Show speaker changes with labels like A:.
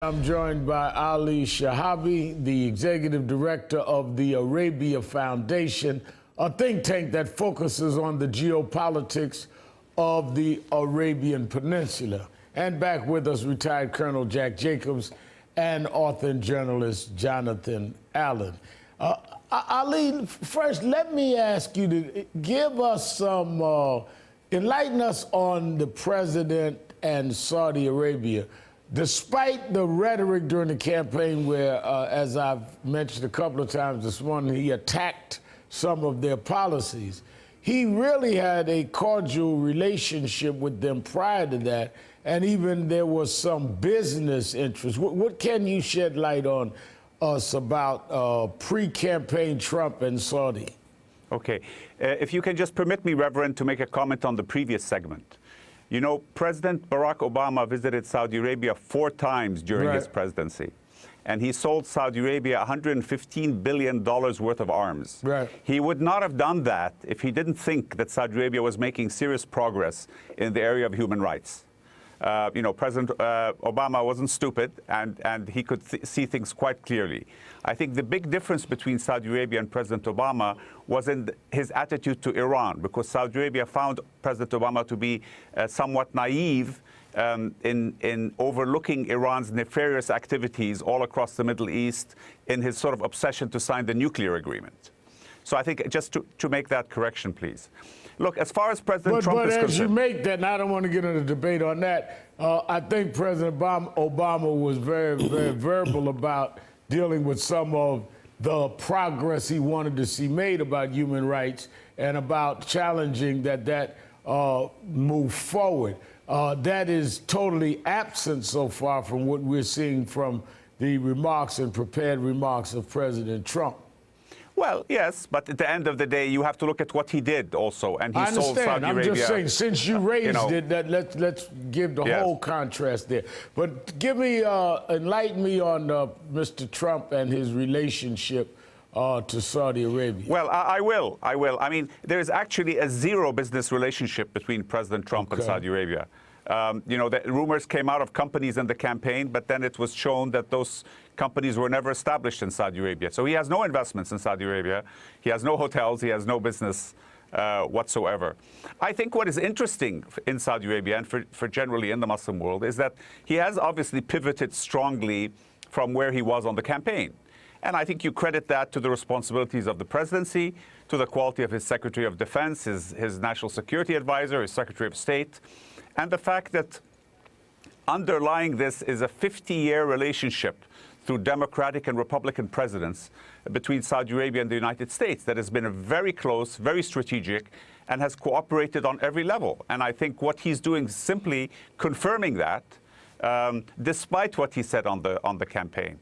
A: I'm joined by Ali Shihabi, the executive director of the Arabia Foundation, a think tank that focuses on the geopolitics of the Arabian Peninsula. And back with us, retired Colonel Jack Jacobs and author and journalist Jonathan Allen. Ali, first, let me ask you to give us some, enlighten us on the president and Saudi Arabia. Despite the rhetoric during the campaign where, as I've mentioned a couple of times this morning, he attacked some of their policies, he really had a cordial relationship with them prior to that, and even there was some business interest. What can you shed light on us about pre-campaign Trump and Saudi?
B: Okay. If you can just permit me, Reverend, to make a comment on the previous segment. You know, President Barack Obama visited Saudi Arabia 4 times during his presidency, and he sold Saudi Arabia $115 billion worth of arms. He would not have done that if he didn't think that Saudi Arabia was making serious progress in the area of human rights. You know, President Obama wasn't stupid, and he could see things quite clearly. I think the big difference between Saudi Arabia and President Obama was in his attitude to Iran, because Saudi Arabia found President Obama to be somewhat naive in overlooking Iran's nefarious activities all across the Middle East in his sort of obsession to sign the nuclear agreement. So I think just to make that correction, please. Look, as far as President Trump is concerned...
A: But as you make that, and I don't want to get into a debate on that, I think President Obama was very, very verbal about dealing with some of the progress he wanted to see made about human rights and about challenging that move forward. That is totally absent so far from what we're seeing from the remarks and prepared remarks of President Trump.
B: Well, yes, but at the end of the day, you have to look at what he did also, and he sold Saudi Arabia.
A: I'm just saying, since you raised it, let's give the whole contrast there. But give me, enlighten me on Mr. Trump and his relationship to Saudi Arabia.
B: Well, I will. I mean, there is actually a zero business relationship between President Trump and Saudi Arabia. You know, the rumors came out of companies in the campaign, but then it was shown that those companies were never established in Saudi Arabia. So he has no investments in Saudi Arabia. He has no hotels. He has no business whatsoever. I think what is interesting in Saudi Arabia and for generally in the Muslim world is that he has obviously pivoted strongly from where he was on the campaign. And I think you credit that to the responsibilities of the presidency, to the quality of his Secretary of Defense, his National Security Advisor, his Secretary of State, and the fact that underlying this is a 50-year relationship through Democratic and Republican presidents between Saudi Arabia and the United States that has been very close, very strategic, and has cooperated on every level. And I think what he's doing is simply confirming that, despite what he said on the campaign.